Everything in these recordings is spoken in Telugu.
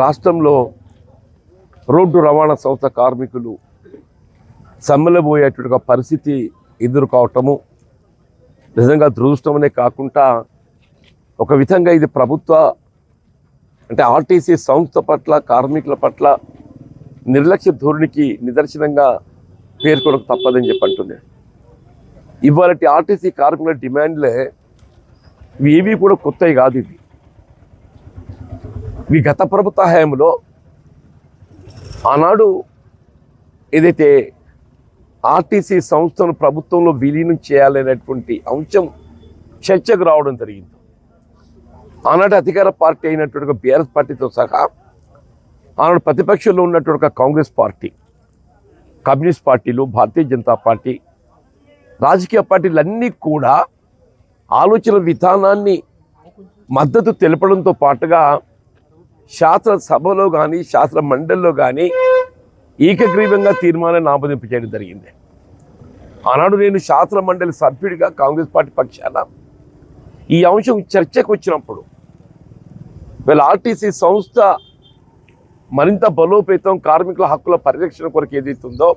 రాష్ట్రంలో రోడ్డు రవాణా సంస్థ కార్మికులు సమ్మెలబోయేటువంటి పరిస్థితి ఎదుర్కోవటము నిజంగా దురదృష్టమనే కాకుండా ఒక విధంగా ఇది ప్రభుత్వ అంటే ఆర్టీసీ సంస్థ పట్ల కార్మికుల పట్ల నిర్లక్ష్య ధోరణికి నిదర్శనంగా పేర్కొనక తప్పదని చెప్పి అంటున్నాను. ఇవాళ ఆర్టీసీ కార్మికుల డిమాండ్లే ఇవి కూడా కొత్తవి కాదు. ఇవి గత ప్రభుత్వ హయాంలో ఆనాడు ఏదైతే ఆర్టీసీ సంస్థను ప్రభుత్వంలో విలీనం చేయాలనేటువంటి అంశం చర్చకు రావడం జరిగింది. ఆనాడు అధికార పార్టీ అయినటువంటి బీఆర్ఎస్ పార్టీతో సహా ఆనాడు ప్రతిపక్షంలో ఉన్నటువంటి కాంగ్రెస్ పార్టీ, కమ్యూనిస్ట్ పార్టీలు, భారతీయ జనతా పార్టీ, రాజకీయ పార్టీలన్నీ కూడా ఆలోచన విధానాన్ని మద్దతు తెలపడంతో పాటుగా శాసనసభలో కానీ శాసన మండలిలో కానీ ఏకగ్రీవంగా తీర్మానాన్ని ఆమోదింప చేయడం జరిగింది. ఆనాడు నేను శాసన మండలి సభ్యుడిగా కాంగ్రెస్ పార్టీ పక్షాన ఈ అంశం చర్చకు వచ్చినప్పుడు వీళ్ళ ఆర్టీసీ సంస్థ మరింత బలోపేతం, కార్మికుల హక్కుల పరిరక్షణ కొరకు ఏదైతుందో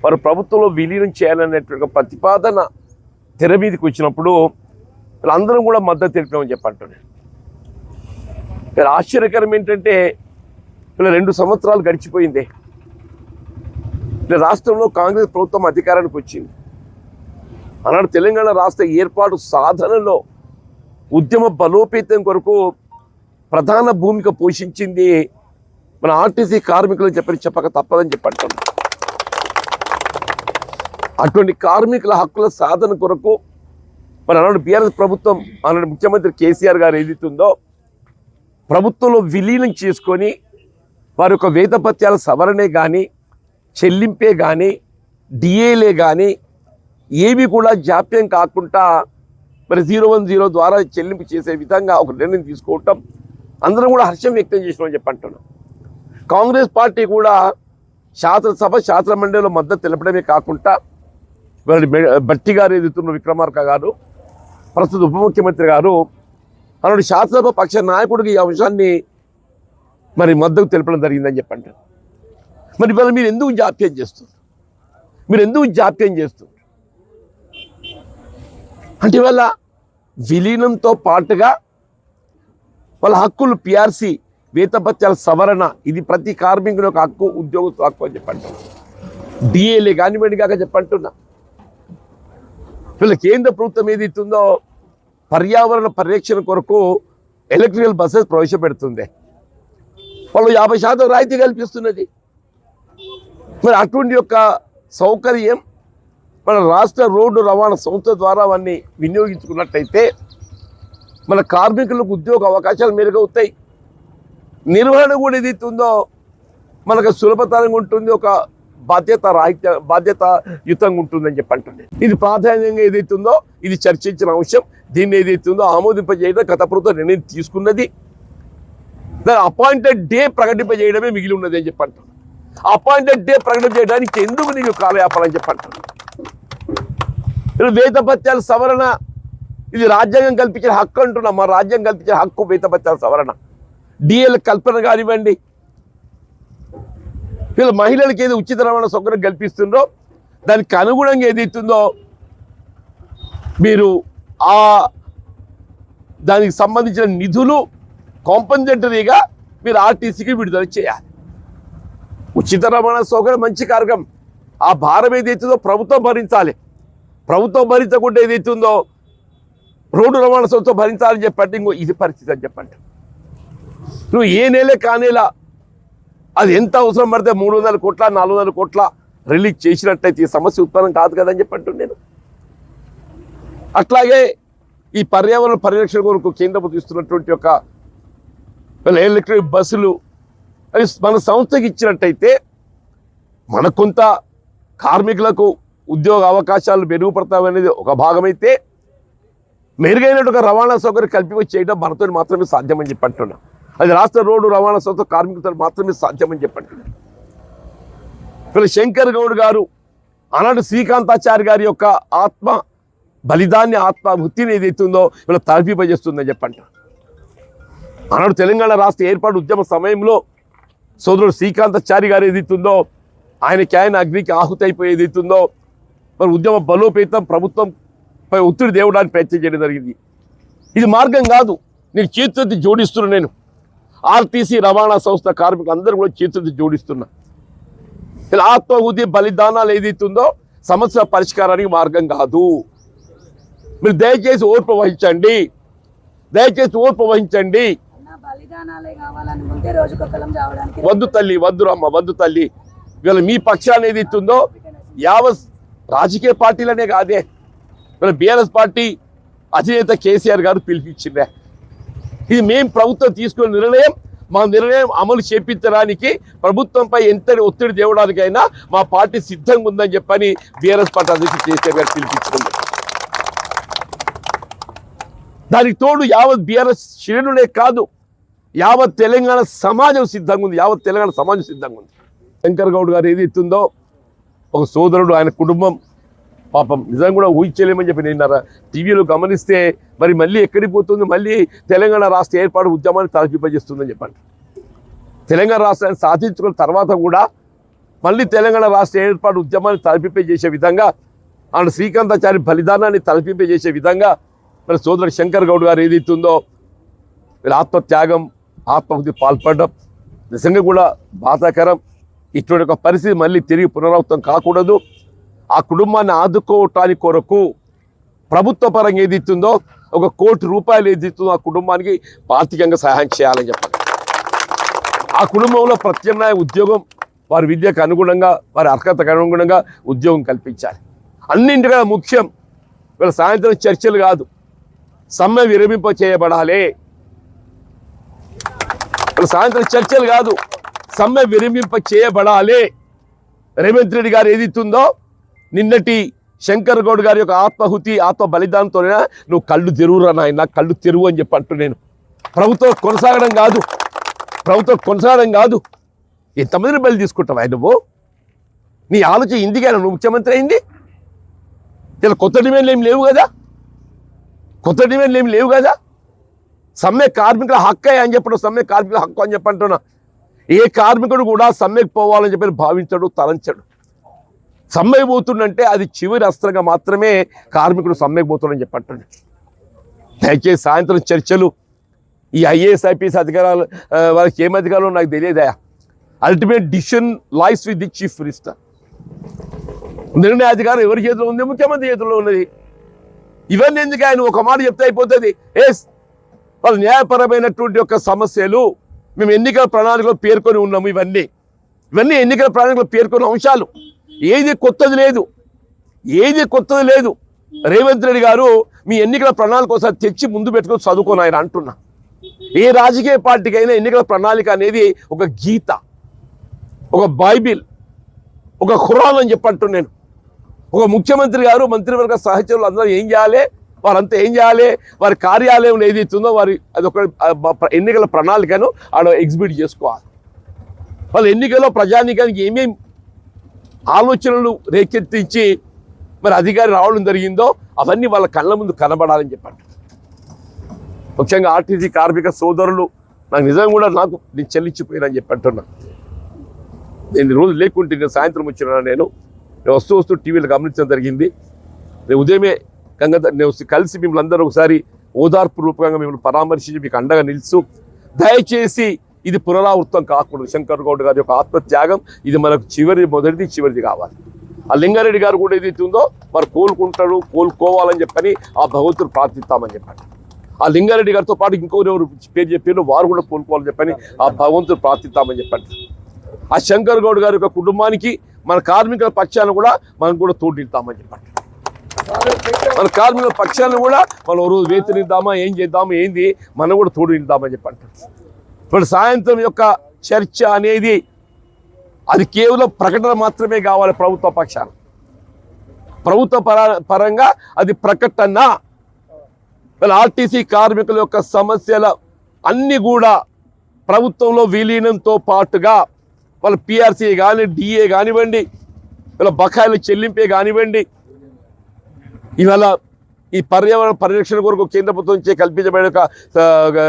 వారు ప్రభుత్వంలో విలీనం చేయాలనేటువంటి ప్రతిపాదన తెర మీదకి వచ్చినప్పుడు వీళ్ళందరం కూడా మద్దతు తెలిపామని చెప్పంటున్నాను. వీళ్ళ ఆశ్చర్యకరం ఏంటంటే వీళ్ళ 2 సంవత్సరాలు గడిచిపోయింది. రాష్ట్రంలో కాంగ్రెస్ ప్రభుత్వం అధికారానికి వచ్చింది. ఆనాడు తెలంగాణ రాష్ట్ర ఏర్పాటు సాధనలో ఉద్యమ బలోపేతం కొరకు ప్రధాన భూమిక పోషించింది మన ఆర్టీసీ కార్మికులు చెప్పక తప్పదని చెప్పంటున్నాం. అటువంటి కార్మికుల హక్కుల సాధన కొరకు మన ఆనాడు బీఆర్ఎస్ ప్రభుత్వం, ఆనాడు ముఖ్యమంత్రి కేసీఆర్ గారు ఏదైతుందో ప్రభుత్వంలో విలీనం చేసుకొని వారి యొక్క వేతపత్యాల సవరణే కానీ, చెల్లింపే కానీ, డిఏలే కానీ ఏవి కూడా జాప్యం కాకుండా మరి 010 ద్వారా చెల్లింపు చేసే విధంగా ఒక నిర్ణయం తీసుకోవటం అందరం కూడా హర్షం వ్యక్తం చేసినామని చెప్పంటున్నాం. కాంగ్రెస్ పార్టీ కూడా శాసనసభ, శాసన మండలిలో మద్దతు తెలపడమే కాకుండా బట్టి గారు ఎదుగుతున్న విక్రమార్క గారు, ప్రస్తుత ఉప ముఖ్యమంత్రి గారు అలాంటి శాసనసభ పక్ష నాయకుడికి ఈ అంశాన్ని మరి మద్దతు తెలపడం జరిగిందని చెప్పంటారు. మరి ఇవాళ మీరు ఎందుకు జాప్యం చేస్తున్నారు? అంటే ఇవాళ విలీనంతో పాటుగా వాళ్ళ హక్కులు పిఆర్సీ, వేతపత్యాల సవరణ, ఇది ప్రతి కార్మికుని యొక్క హక్కు, ఉద్యోగస్తుల హక్కు అని చెప్పంటున్నా. డిఏలే కానివ్వండి కాక చెప్పంటున్నా. వీళ్ళ కేంద్ర ప్రభుత్వం ఏదైతుందో పర్యావరణ పరిరక్షణ కొరకు ఎలక్ట్రికల్ బస్సెస్ ప్రవేశపెడుతుంది. వాళ్ళు 50% రాయితీ కల్పిస్తున్నది. మరి అటువంటి యొక్క సౌకర్యం మన రాష్ట్ర రోడ్డు రవాణా సంస్థ ద్వారా అవన్నీ వినియోగించుకున్నట్టయితే మన కార్మికులకు ఉద్యోగ అవకాశాలు మెరుగవుతాయి. నిర్వహణ కూడా ఏదైతుందో మనకు సులభతరంగా ఉంటుంది, ఒక బాధ్యతాయుతంగా ఉంటుందని చెప్పి అంటుంది. ఇది ప్రాధాన్యంగా ఏదైతుందో ఇది చర్చించిన అంశం. దీన్ని ఏదైతుందో ఆమోదింపజేయడం గత ప్రభుత్వం నిర్ణయం తీసుకున్నది. దాని అపాయింటెడ్ డే ప్రకటింపజేయడమే మిగిలి ఉన్నది అని చెప్పి అంటున్నాను. అపాయింటెడ్ డే ప్రకటింపజేయడానికి ఎందుకు నీకు కాలయాపాలని చెప్పి అంటున్నాను. వేతపత్యాల సవరణ ఇది రాజ్యాంగం కల్పించిన హక్కు అంటున్నా. మా రాజ్యాంగం కల్పించిన హక్కు వేతపత్యాల సవరణ, డిఏల కల్పన కానివ్వండి. వీళ్ళు మహిళలకు ఏది ఉచిత రవాణా సౌకర్యం కల్పిస్తుందో దానికి అనుగుణంగా ఏదైతుందో మీరు దానికి సంబంధించిన నిధులు కాంపన్సేటరీగా మీరు ఆర్టీసీకి విడుదల చేయాలి. ఉచిత రవాణా సౌకర్యం మంచి కార్యక్రమం. ఆ భారం ఏదైతుందో ప్రభుత్వం భరించాలి. ప్రభుత్వం భరించకుండా ఏదైతుందో రోడ్డు రవాణా సంస్థ భరించాలని చెప్పండి. ఇంకో ఇది పరిస్థితి అని చెప్పండి. నువ్వు ఏ నెలే కానేలా అది ఎంత అవసరం పడితే 300 కోట్ల 400 కోట్ల రిలీజ్ చేసినట్టయితే ఈ సమస్య ఉత్పన్నం కాదు కదని చెప్పంటు నేను. అట్లాగే ఈ పర్యావరణ పరిరక్షణ కొరకు కేంద్ర ప్రభుత్వం ఇస్తున్నటువంటి యొక్క ఎలక్ట్రిక్ బస్సులు అవి మన సంస్థకి ఇచ్చినట్టయితే మన కొంత కార్మికులకు ఉద్యోగ అవకాశాలు మెరుగుపడతామనేది ఒక భాగమైతే, మెరుగైనట్టు ఒక రవాణా సౌకర్యం కల్పించి చేయడం మనతో మాత్రమే సాధ్యమని చెప్పి అంటున్నాం. అది రాష్ట్ర రోడ్డు రవాణా సంస్థ కార్మికులతో మాత్రమే సాధ్యమని చెప్పంటున్నాను. ఇప్పుడు శంకర్ గౌడ్ గారు ఆనాడు శ్రీకాంతాచారి గారి యొక్క ఆత్మ బలిదాన్ని, ఆత్మ వృత్తిని ఏదైతుందో ఇలా తలపిపజేస్తుందని చెప్పంట. ఆనాడు తెలంగాణ రాష్ట్ర ఏర్పాటు ఉద్యమ సమయంలో సోదరుడు శ్రీకాంతాచారి గారు ఏదైతుందో ఆయన అగ్నికి ఆహుతి అయిపోయి ఏదైతుందో మరి ఉద్యమ బలోపేతం ప్రభుత్వంపై ఒత్తిడి తేవడానికి ప్రయత్నం చేయడం జరిగింది. ఇది మార్గం కాదు. నేను చేతులెత్తి జోడిస్తున్నా. నేను ఆర్టీసీ రవాణా సంస్థ కార్మికులు అందరూ కూడా చేతులెత్తి జోడిస్తున్నా. ఇలా ఆత్మాహుతి బలిదానాలు ఏదైతుందో సమస్య పరిష్కారానికి మార్గం కాదు. మీరు దయచేసి ఓర్పు వహించండి. వద్దు తల్లి, వద్దు రమ్మ, వద్దు తల్లి. ఇవాళ మీ పక్షాన్ని ఏదైతుందో యావత్ రాజకీయ పార్టీలనే కాదే, ఇవాళ బీఆర్ఎస్ పార్టీ అధినేత కేసీఆర్ గారు పిలిపించిందే. ఇది మేము ప్రభుత్వం తీసుకున్న నిర్ణయం. మా నిర్ణయం అమలు చేపించడానికి ప్రభుత్వంపై ఎంత ఒత్తిడి తేవడానికైనా మా పార్టీ సిద్ధంగా ఉందని చెప్పని బీఆర్ఎస్ పార్టీ అధ్యక్షుడు కేసీఆర్ గారు పిలిపించుకుంది. దానికి తోడు యావత్ బీఆర్ఎస్ శ్రేణులే కాదు, యావత్ తెలంగాణ సమాజం సిద్ధంగా ఉంది. యావత్ తెలంగాణ సమాజం సిద్ధంగా ఉంది. శంకర్ గౌడ్ గారు ఏదైతుందో ఒక సోదరుడు, ఆయన కుటుంబం పాపం నిజంగా కూడా ఊహించలేమని చెప్పి నేను టీవీలో గమనిస్తే మరి మళ్ళీ ఎక్కడికి పోతుంది, మళ్ళీ తెలంగాణ రాష్ట్ర ఏర్పాటు ఉద్యమాన్ని తలపింపజేస్తుందని చెప్పండి. తెలంగాణ రాష్ట్రాన్ని సాధించుకున్న తర్వాత కూడా మళ్ళీ తెలంగాణ రాష్ట్ర ఏర్పాటు ఉద్యమాన్ని తలపింపజేసే విధంగా, ఆయన శ్రీకాంతాచారి బలిదానాన్ని తలపింపజేసే విధంగా మరి సోదరుడు శంకర్ గౌడ్ గారు ఏదైతుందో వీళ్ళ ఆత్మత్యాగం, ఆత్మహత్య పాల్పడడం నిజంగా కూడా బాధాకరం. ఇటువంటి ఒక పరిస్థితి మళ్ళీ తిరిగి పునరావృతం కాకూడదు. ఆ కుటుంబాన్ని ఆదుకోవటానికి కొరకు ప్రభుత్వ పరంగా ఏదైతుందో ₹1 కోటి ఏదైతుందో ఆ కుటుంబానికి ఆర్థికంగా సహాయం చేయాలని చెప్పాలి. ఆ కుటుంబంలో ప్రత్యామ్నాయ ఉద్యోగం, వారి విద్యకు అనుగుణంగా, వారి అర్హతకు అనుగుణంగా ఉద్యోగం కల్పించాలి. అన్నింటిగా ముఖ్యం వీళ్ళ సాయంత్రం చర్చలు కాదు, సమ్మె విరమింప చేయబడాలి. వీళ్ళ సాయంత్రం చర్చలు కాదు, సమ్మె విరమింప చేయబడాలి. రేవంత్ రెడ్డి గారు ఏదైతుందో నిన్నటి శంకర్ గౌడ్ గారి యొక్క ఆత్మాహుతి, ఆత్మ బలిదానంతో నువ్వు కళ్ళు తెరువురా నాయన, కళ్ళు తెరువు అని చెప్పి అంటూ నేను ప్రభుత్వం కొనసాగడం కాదు. ఎంతమందిని బలి తీసుకుంటావా నువ్వు? నీ ఆలోచన ఇందుకైనా నువ్వు ముఖ్యమంత్రి అయింది? ఇలా కొత్త డిమాండ్లు ఏమి లేవు కదా. సమ్మె కార్మికుల హక్కు అని చెప్పడం, సమ్మె కార్మికుల హక్కు అని చెప్పంటున్నా. ఏ కార్మికుడు కూడా సమ్మెకు పోవాలని చెప్పి భావించడు, తలంచడు. సమ్మెకు పోతుండంటే అది చివరి అస్త్రంగా మాత్రమే కార్మికుడు సమ్మెకు పోతుండని చెప్పండి. దయచేసి సాయంత్రం చర్చలు, ఈ ఐఏఎస్ ఐపీఎస్ అధికారాలు వాళ్ళకి ఏం అధికారులు నాకు తెలియదా. Ultimate decision lies with the chief minister. నిర్ణయ అధికారం ఎవరి చేతిలో ఉంది? ముఖ్యమంత్రి చేతిలో ఉన్నది. ఇవన్నీ ఎందుకు? ఆయన ఒక మాట చెప్తే అయిపోతుంది. వాళ్ళ న్యాయపరమైనటువంటి యొక్క సమస్యలు మేము ఎన్నికల ప్రణాళికలో పేర్కొని ఉన్నాము. ఇవన్నీ ఎన్నికల ప్రణాళికలో పేర్కొన్న అంశాలు. ఏది కొత్తది లేదు. రేవంత్ రెడ్డి గారు మీ ఎన్నికల ప్రణాళిక ఒకసారి తెచ్చి ముందు పెట్టుకొని చదువుకొని ఆయన అంటున్నా. ఏ రాజకీయ పార్టీకైనా ఎన్నికల ప్రణాళిక అనేది ఒక గీత, ఒక బైబిల్, ఒక ఖురాన్ అని చెప్పంటు నేను. ఒక ముఖ్యమంత్రి గారు, మంత్రివర్గ సహచరులు అందరూ ఏం చేయాలి, వారంతా ఏం చేయాలి, వారి కార్యాలయం ఏదైతుందో వారి అదొక ఎన్నికల ప్రణాళికను ఆడ ఎగ్జిబిట్ చేసుకోవాలి. వాళ్ళ ఎన్నికల్లో ప్రజానీకానికి ఏమేమి ఆలోచనలు రేకెత్తించి మరి అధికారి రావడం జరిగిందో అవన్నీ వాళ్ళ కళ్ళ ముందు కనబడాలని చెప్పండి. ముఖ్యంగా ఆర్టీసీ కార్మిక సోదరులు నాకు నిజంగా కూడా నేను చెల్లించిపోయినని చెప్పంటున్నా. నేను రోజు లేకుంటే నేను సాయంత్రం వచ్చిన నేను వస్తూ టీవీలో గమనించడం జరిగింది. నేను ఉదయమే నేను కలిసి మిమ్మల్ని అందరూ ఒకసారి ఓదార్పు రూపంగా మిమ్మల్ని పరామర్శించి మీకు అండగా నిలుస్తూ, దయచేసి ఇది పునరావృతం కాకూడదు. శంకర్ గౌడ్ గారి యొక్క ఆత్మత్యాగం ఇది మనకు చివరిది కావాలి. ఆ లింగారెడ్డి గారు కూడా ఏదైతే ఉందో వారు కోలుకోవాలని చెప్పని ఆ భగవంతుడు ప్రార్థిస్తామని చెప్పండి. ఆ లింగారెడ్డి గారితో పాటు ఇంకొకరు పేరు చెప్పారు, వారు కూడా కోలుకోవాలని చెప్పని ఆ భగవంతుడు ప్రార్థిస్తామని చెప్పండి. ఆ శంకర్ గౌడ్ గారి యొక్క కుటుంబానికి మన కార్మికుల పక్షాన్ని కూడా మనం కూడా తోడిస్తామని చెప్పండి. మన కార్మికుల పక్షాన్ని కూడా మనం రోజు వేతనిద్దామా, ఏం చేద్దామా, ఏంది మనం కూడా తోడిద్దామని చెప్పండి. ఇప్పుడు సాయంత్రం యొక్క చర్చ అనేది అది కేవలం ప్రకటన మాత్రమే కావాలి. ప్రభుత్వ పరంగా అది ప్రకటన. ఆర్టీసీ కార్మికుల యొక్క సమస్యల అన్ని కూడా ప్రభుత్వంలో విలీనంతో పాటుగా వాళ్ళ పిఆర్సీ కానీ, డిఏ కానివ్వండి, వాళ్ళ బకాయిల చెల్లింపే కానివ్వండి, ఇవాళ ఈ పర్యావరణ పరిరక్షణ కొరకు కేంద్ర ప్రభుత్వం కల్పించబడిన ఒక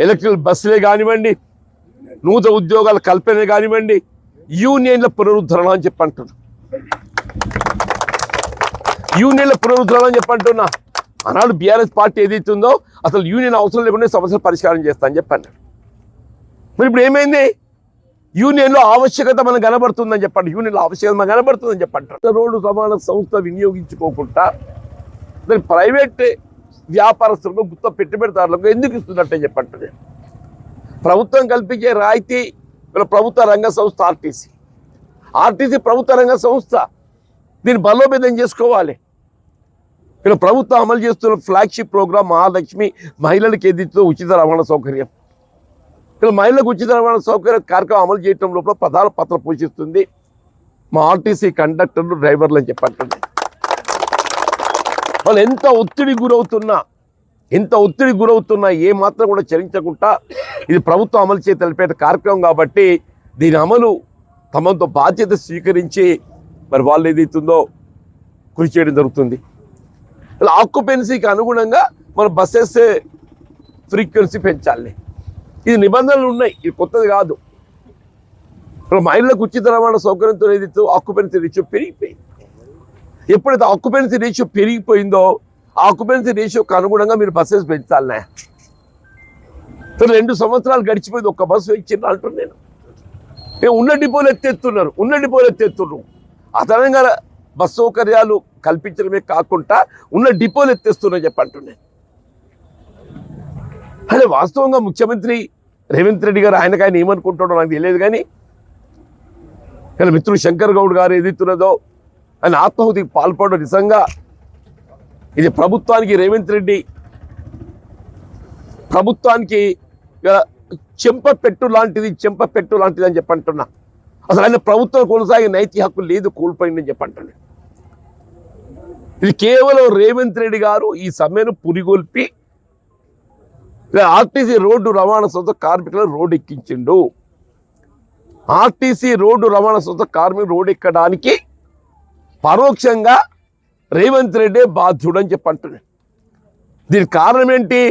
ఎలక్ట్రికల్ బస్సులే కానివ్వండి, నూతన ఉద్యోగాల కల్పనే కానివ్వండి, యూనియన్ల పునరుద్ధరణ అని చెప్పంటున్నా. యూనియన్ల పునరుద్ధరణ అని చెప్పంటున్నా. ఆనాడు బీఆర్ఎస్ పార్టీ ఏదైతుందో అసలు యూనియన్ అవసరం లేకుండా సమస్యలు పరిష్కారం చేస్తా అని చెప్పండి. మరి ఇప్పుడు ఏమైంది? యూనియన్లో ఆవశ్యకత మనకు కనబడుతుందని చెప్పండి. యూనియన్లో ఆవశ్యకత మనకు కనబడుతుందని చెప్పండి. రోడ్డు రవాణా సంస్థ వినియోగించుకోకుండా దాని ప్రైవేట్ వ్యాపారస్తులకు గుత్త పెట్టుబడిదారులకు ఎందుకు ఇస్తున్నట్టే చెప్పండి. ప్రభుత్వం కల్పించే రాయితీ ప్రభుత్వ రంగ సంస్థ ఆర్టీసీ ప్రభుత్వ రంగ సంస్థ. దీన్ని బలోపేతం చేసుకోవాలి. ఇలా ప్రభుత్వం అమలు చేస్తున్న ఫ్లాగ్షిప్ ప్రోగ్రాం మహాలక్ష్మి మహిళలకు ఏదైతే ఉచిత రవాణా సౌకర్యం. ఇలా మహిళలకు ఉచిత రవాణా సౌకర్యం కార్యక్రమం అమలు చేయడం లోపల ప్రధాన పాత్ర పోషిస్తుంది మా ఆర్టీసీ కండక్టర్లు, డ్రైవర్లు అని చెప్పంటుంది. వాళ్ళు ఎంత ఒత్తిడి గురవుతున్నా ఏ మాత్రం కూడా చరించకుండా ఇది ప్రభుత్వం అమలు చేసి తెలిపే కార్యక్రమం కాబట్టి దీని అమలు తమతో బాధ్యత స్వీకరించి మరి వాళ్ళు ఏదైతుందో కృషి చేయడం జరుగుతుంది. ఆక్యుపెన్సీకి అనుగుణంగా మన బస్సెస్ ఫ్రీక్వెన్సీ పెంచాలి. ఇది నిబంధనలు ఉన్నాయి, ఇది కొత్తది కాదు. మహిళలకు ఉచిత రవాణా సౌకర్యంతో ఏదైతే ఆక్యుపెన్సీ రేషియో పెరిగిపోయింది. ఎప్పుడైతే ఆక్యుపెన్సీ రేషియో పెరిగిపోయిందో ఆ ఆక్యుపెన్సీ రేషియోకి అనుగుణంగా మీరు బస్సెస్ పెంచాలనే. 2 సంవత్సరాలు గడిచిపోయింది, ఒక్క బస్సు ఇచ్చిండ్రు అంటున్నాను. ఉన్న డిపోలు ఎత్తేస్తున్నారు. అదనంగా బస్ సౌకర్యాలు కల్పించడమే కాకుండా ఉన్న డిపోలు ఎత్తేస్తున్నాయి చెప్పంటున్నాను. అదే వాస్తవంగా ముఖ్యమంత్రి రేవంత్ రెడ్డి గారు ఆయన ఏమనుకుంటాడో నాకు తెలియదు. కానీ మిత్రుడు శంకర్ గౌడ్ గారు ఏదైతున్నదో ఆయన ఆత్మాహుతికి పాల్పడడం నిజంగా ఇది ప్రభుత్వానికి, రేవంత్ రెడ్డి ప్రభుత్వానికి చెంపపెట్టు లాంటిది అని చెప్పంటున్నా. అసలు ఆయన ప్రభుత్వం కొనసాగే నైతిక హక్కు లేదు, కోల్పోయిందని చెప్పంటున్నాడు. ఇది కేవలం రేవంత్ రెడ్డి గారు ఈ సమ్మెను పురిగొల్పి ఆర్టీసీ రోడ్డు రవాణా సంస్థ కార్మికులను రోడ్డు ఎక్కించిండు. ఆర్టీసీ రోడ్డు రవాణా సంస్థ కార్మికులు రోడ్డు ఎక్కడానికి పరోక్షంగా రేవంత్ రెడ్డి బాధ్యుడు అని చెప్పంటున్నాడు. దీనికి కారణం ఏంటి?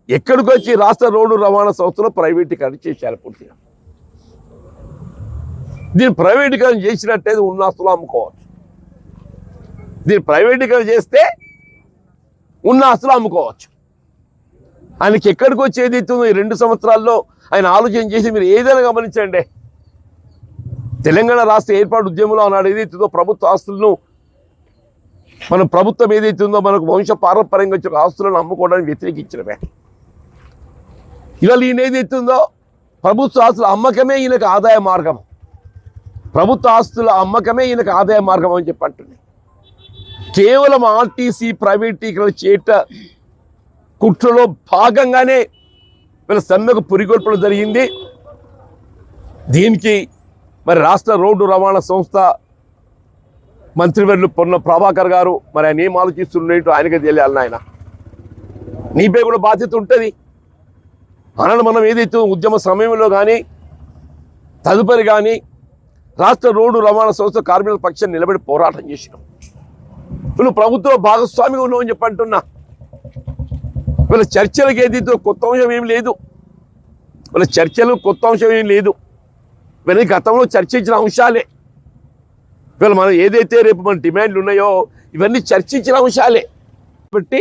ఎక్కడికి వచ్చి రాష్ట్ర రోడ్డు రవాణా సంస్థలో ప్రైవేటీకరణ చేశారు పూర్తిగా. దీన్ని ప్రైవేటీకరణ చేసినట్టయితే ఉన్న ఆస్తులు అమ్ముకోవచ్చు. దీన్ని ప్రైవేటీకరణ చేస్తే ఉన్న ఆస్తులు అమ్ముకోవచ్చు. ఆయనకి ఎక్కడికి వచ్చి ఏదైతుందో ఈ 2 సంవత్సరాల్లో ఆయన ఆలోచన చేసి మీరు ఏదైనా గమనించండి. తెలంగాణ రాష్ట్ర ఏర్పాటు ఉద్యమంలో ఆనాడు ఏదైతుందో ప్రభుత్వ ఆస్తులను మన ప్రభుత్వం ఏదైతుందో మనకు పారంపర్యంగా వచ్చిన ఆస్తులను అమ్ముకోవడానికి వ్యతిరేకించడమే. ఇవాళ ఈయన ఏదైతుందో ప్రభుత్వ ఆస్తుల అమ్మకమే ఈయనకు ఆదాయ మార్గం. అని చెప్పంటుంది. కేవలం ఆర్టీసీ ప్రైవేటీకరణ చేయట కుట్రలో భాగంగానే వీళ్ళ సమ్మెకు పురిగొల్పడం జరిగింది. దీనికి మరి రాష్ట్ర రోడ్డు రవాణా సంస్థ మంత్రివర్యులు పొన్న ప్రభాకర్ గారు మరి ఆయన ఏం ఆలోచిస్తున్నట్టు ఆయనకే తెలియాలి. ఆయన నీపై కూడా బాధ్యత ఉంటుంది. అన్నాడు మనం ఏదైతే ఉద్యమ సమయంలో కానీ తదుపరి కానీ రాష్ట్ర రోడ్డు రవాణా సంస్థ కార్మికుల పక్షాన్ని నిలబడి పోరాటం చేసినాం. వీళ్ళు ప్రభుత్వ భాగస్వామిగా ఉన్నామని చెప్పంటున్నా. వీళ్ళ చర్చలకు ఏదైతే కొత్త అంశం ఏం లేదు. వీళ్ళ గతంలో చర్చించిన అంశాలే. వీళ్ళు మనం ఏదైతే రేపు మన డిమాండ్లు ఉన్నాయో ఇవన్నీ చర్చించిన అంశాలే. కాబట్టి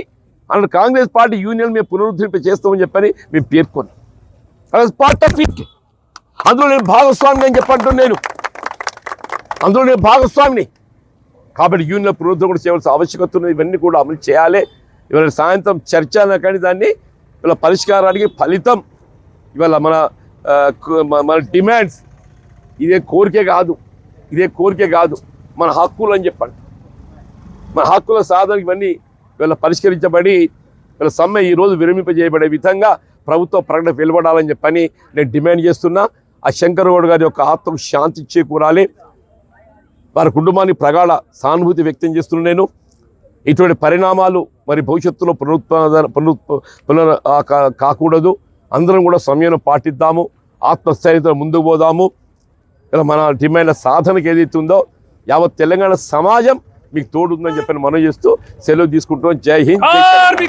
అక్కడ కాంగ్రెస్ పార్టీ యూనియన్ మేము పునరుద్ధరింప చేస్తామని చెప్పని మేము పేర్కొన్నాం. Part of it. అందులో నేను భాగస్వామిని అని చెప్పంటున్నాను. కాబట్టి యూనియన్ పునరుద్ధరణ కూడా చేయవలసిన ఆవశ్యకత ఉన్నది. ఇవన్నీ కూడా అమలు చేయాలి. ఇవాళ సాయంత్రం చర్చ కానీ దాన్ని ఇవాళ పరిష్కారానికి ఫలితం ఇవాళ మన డిమాండ్స్ ఇదే కోరికే కాదు, మన హక్కులు అని చెప్పండి. మన హక్కుల సాధనకి ఇవన్నీ వీళ్ళ పరిష్కరించబడి వీళ్ళ సమ్మె ఈరోజు విరమింపజేయబడే విధంగా ప్రభుత్వ ప్రకటన వెలువడాలని చెప్పని నేను డిమాండ్ చేస్తున్నా. ఆ శంకర్ గౌడ్ గారి యొక్క ఆత్మ శాంతి చేకూరాలి. వారి కుటుంబానికి ప్రగాఢ సానుభూతి వ్యక్తం చేస్తున్నాను నేను. ఇటువంటి పరిణామాలు మరి భవిష్యత్తులో కాకూడదు. అందరం కూడా సమయం పాటిద్దాము, ఆత్మస్థైర్యంతో ముందుకు పోదాము. ఇలా మన డిమాండ్ల సాధనకు ఏదైతే ఉందో యావత్ తెలంగాణ సమాజం మీకు తోడు ఉందని చెప్పని మనం చేస్తూ సెలవు తీసుకుంటాం. జై హింద్, జై తెలంగాణ.